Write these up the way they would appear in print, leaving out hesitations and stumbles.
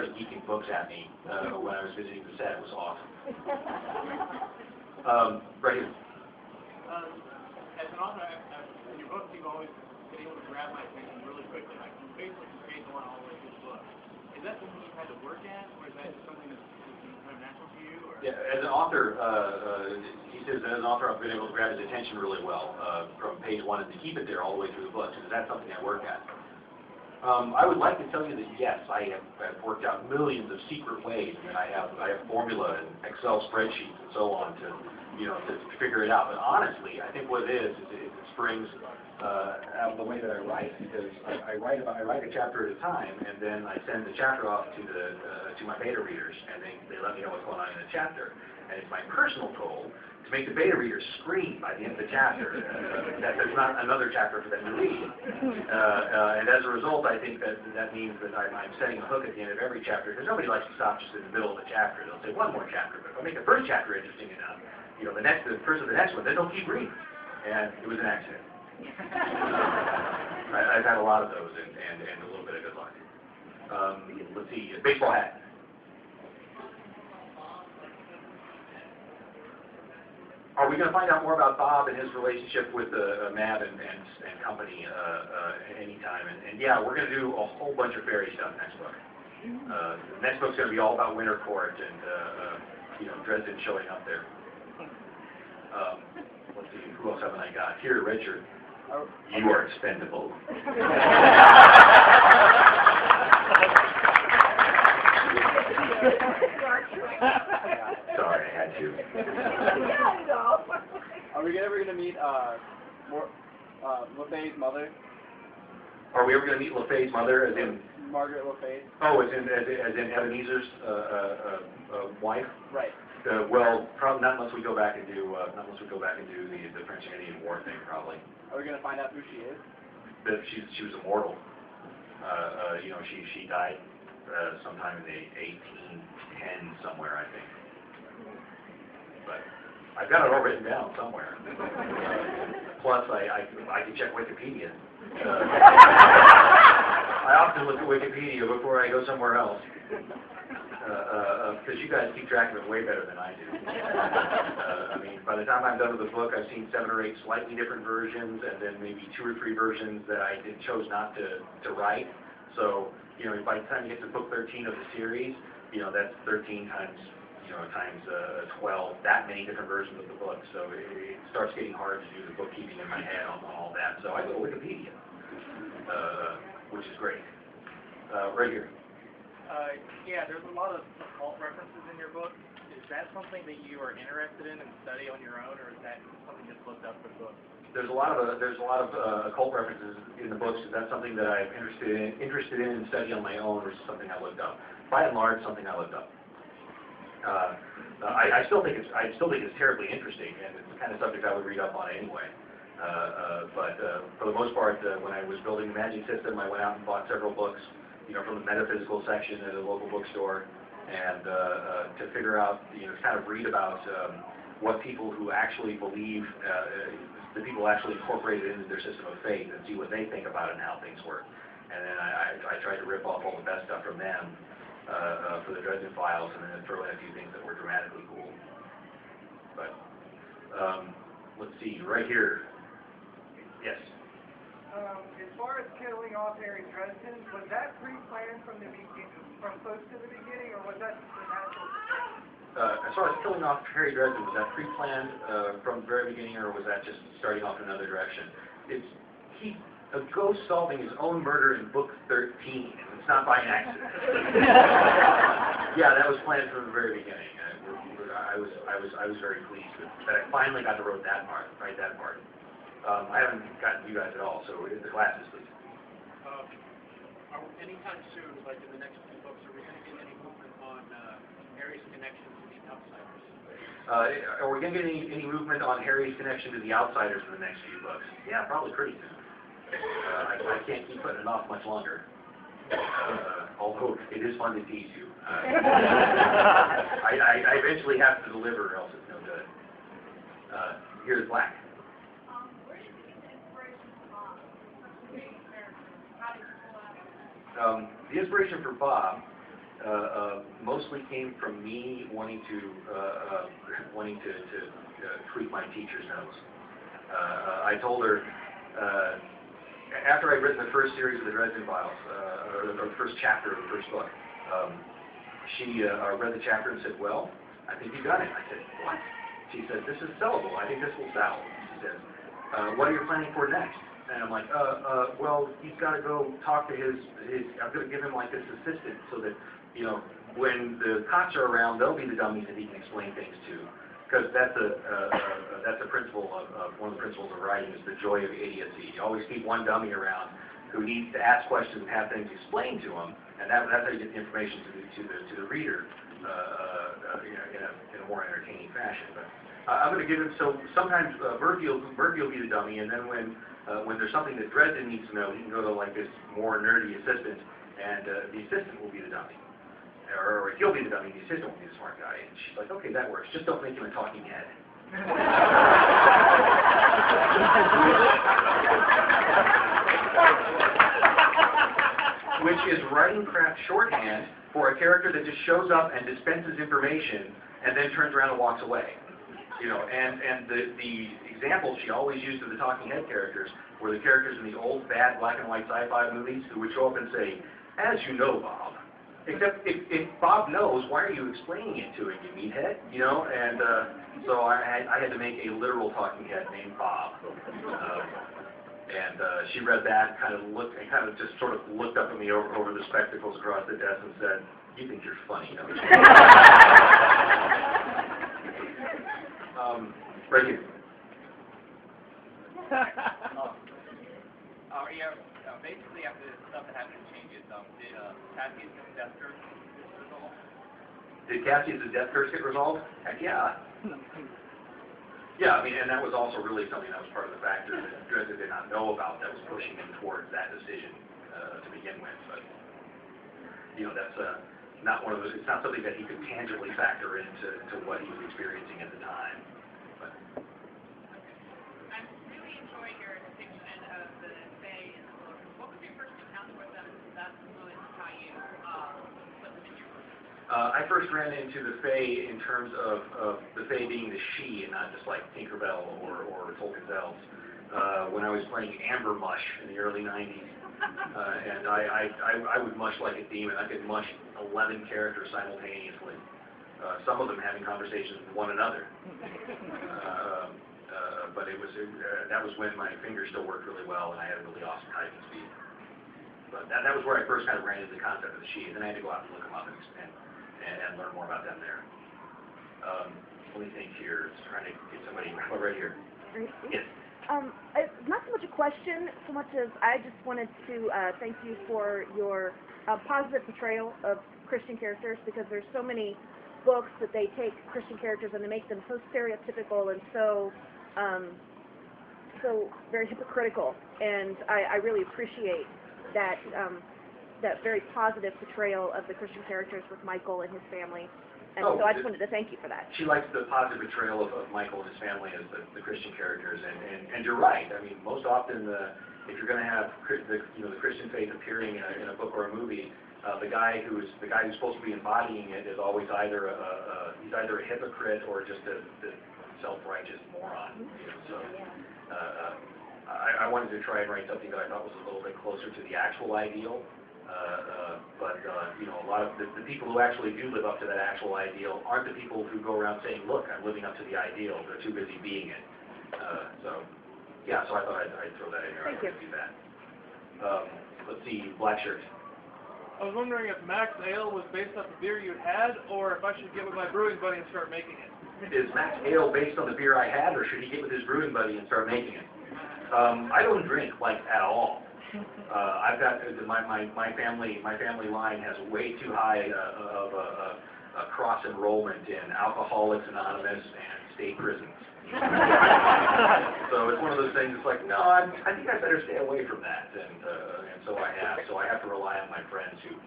started geeking books at me when I was visiting the set. It was awesome. Right here. As an author, in your books, you've always been able to grab my attention really quickly. Like, basically from page one all the way through the book. Is that something you've had to work at, or is that just something that's kind of natural to you? Or? Yeah, as an author, he says that as an author, I've been able to grab his attention really well from page one and to keep it there all the way through the book. So that's something I work at. I would like to tell you that yes, I have worked out millions of secret ways, and I have formula and Excel spreadsheets and so on to figure it out. But honestly, I think what it is it springs out of the way that I write, because I write a chapter at a time, and then I send the chapter off to my beta readers, and they let me know what's going on in the chapter. And it's my personal goal to make the beta readers scream by the end of the chapter that there's not another chapter for them to read. And as a result, I think that means that I'm setting a hook at the end of every chapter, because nobody likes to stop just in the middle of the chapter. They'll say one more chapter, but if I make the first chapter interesting enough, the first of the next one, then they'll keep reading. And it was an accident. I've had a lot of those and a little bit of good luck. Let's see, baseball hat. Are we going to find out more about Bob and his relationship with Mab and company anytime? And yeah, we're going to do a whole bunch of fairy stuff next book. The next book's going to be all about Winter Court and Dresden showing up there. Let's see, who else haven't I got? Here, Richard. You are expendable. Sorry, I had to. Are we ever going to meet LaFay's mother? Are we ever going to meet LaFay's mother, as in Margaret LaFay? Oh, as in Ebenezer's wife? Right. Well, probably not unless we go back and do the French-Canadian War thing, probably. Are we going to find out who she is? That she was immortal. She died sometime in the 1810s somewhere, I think. But I've got it all written down somewhere. Plus, I can check Wikipedia. I often look at Wikipedia before I go somewhere else. Because you guys keep track of it way better than I do. I mean, by the time I'm done with the book, I've seen 7 or 8 slightly different versions, and then maybe 2 or 3 versions that I chose not to write. So, by the time you get to book 13 of the series, that's 13 times 12, that many different versions of the book. So it starts getting hard to do the bookkeeping in my head on all that. So I go to Wikipedia, which is great. Right here. Yeah, there's a lot of occult references in your book. Is that something that you are interested in and study on your own, or is that something just looked up for the book? There's a lot of occult references in the books. That's something that I'm interested in and study on my own, or something I looked up. By and large, something I looked up. I still think it's terribly interesting, and it's the kind of subject I would read up on anyway. But for the most part, when I was building the magic system, I went out and bought several books, from the metaphysical section at a local bookstore, and to figure out, kind of read about what people who actually believe, the people actually incorporate it into their system of faith, and see what they think about it and how things work. And then I tried to rip off all the best stuff from them for the Dresden Files, and then throw in a few things that were dramatically cool. But let's see, right here. Yes. As far as killing off Harry Dresden, was that pre-planned from close to the beginning, or was that just a natural succession? As far as killing off Harry Dresden, was that pre-planned from the very beginning, or was that just starting off in another direction? A ghost solving his own murder in book 13. It's not by an accident. Yeah, that was planned from the very beginning. I was very pleased that I finally got to write that part. I haven't gotten you guys at all, so the classes, please. Anytime soon, like in the next 2 books, are we going to get any movement on Harry's connection to the Outsiders? Are we going to get any movement on Harry's connection to the Outsiders in the next few books? Yeah, probably pretty soon. I can't keep putting it off much longer. Although it is fun to tease you. I eventually have to deliver, or else it's no good. Here's Black. Where did you get the inspiration for Bob? How did you pull out? The inspiration for Bob mostly came from me wanting to tweak my teacher's notes. I told her, after I'd written the first series of the Dresden Files, or the first chapter of the first book, she read the chapter and said, well, I think you got it. I said, what? She said, this is sellable. I think this will sell. She said, what are you planning for next? And I'm like, well, he's got to go talk to his I'm going to give him like this assistant so that, you know, when the cops are around, they'll be the dummies that he can explain things to. Because that's a principle of one of the principles of writing is the joy of idiocy. You always keep one dummy around who needs to ask questions and have things explained to him, and that's how you get the information to the reader, you know, in a more entertaining fashion. But I'm going to give it. So sometimes Berkey will be the dummy, and then when there's something that Dresden needs to know, he can go to like this more nerdy assistant, and the assistant will be the dummy. Or he'll be the dummy, the assistant will be the smart guy. And she's like, okay, that works. Just don't make him a talking head. Which is writing craft shorthand for a character that just shows up and dispenses information and then turns around and walks away. You know, and the examples she always used of the talking head characters were the characters in the old bad black and white sci-fi movies who would show up and say, as you know, Bob. Except if Bob knows, why are you explaining it to him, you meathead? You know, and so I had to make a literal talking head named Bob. And she read that, kind of just sort of looked up at me over the spectacles across the desk and said, "You think you're funny, don't you?" Right here. Basically, after the stuff that happened in Changes, did Cassius' death curse get resolved? Did Cassius' death curse get resolved? Heck yeah. Yeah, I mean, and that was also really something that was part of the factor that Dresden did not know about that was pushing him towards that decision to begin with. But, you know, that's not one of those, it's not something that he could tangibly factor into what he was experiencing at the time. But. I'm really enjoying your depiction of the Fae in the book. What was your first encounter with them? That influenced how you put them in your book? I first ran into the Fae in terms of the Fae being the she and not just like Tinkerbell or Tolkien's elves. When I was playing Amber Mush in the early 90s, and I would mush like a demon. I could mush 11 characters simultaneously, some of them having conversations with one another. But that was when my fingers still worked really well and I had a really awesome typing speed. But that was where I first kind of ran into the concept of the she, and then I had to go out and look them up and learn more about them there. Let me think here. Just trying to get somebody right here. Yes. Not so much a question, so much as I just wanted to thank you for your positive portrayal of Christian characters, because there's so many books that they take Christian characters and they make them so stereotypical and so very hypocritical, and I really appreciate that that very positive portrayal of the Christian characters with Michael and his family. And so I just wanted to thank you for that. She likes the positive portrayal of Michael and his family as the Christian characters, and you're right. I mean, most often if you're going to have the Christian faith appearing in a book or a movie, the guy who's supposed to be embodying it is always either a hypocrite or just a self-righteous moron. You know, so I wanted to try and write something that I thought was a little bit closer to the actual ideal. But you know, a lot of the people who actually do live up to that actual ideal aren't the people who go around saying, "Look, I'm living up to the ideal." They're too busy being it. So I thought I'd throw that in there. Thank you. Do that. Let's see, black shirt. I was wondering if Max Ale was based off the beer you had, or if I should get with my brewing buddy and start making it. Is Max Ale based on the beer I had, or should he get with his brewing buddy and start making it? I don't drink like at all. I've got my family line has way too high of a cross enrollment in Alcoholics Anonymous and state prisons. So it's one of those things. It's like, no, I think I better stay away from that, and so I have. So I have to rely on my friends who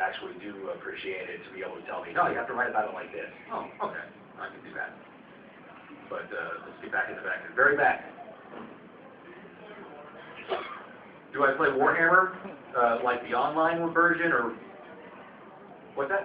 actually do appreciate it to be able to tell me, no, you have to write about it like this. Oh, okay, I can do that. But let's get back in the back, very back. Do I play Warhammer, like the online version, or? What's that?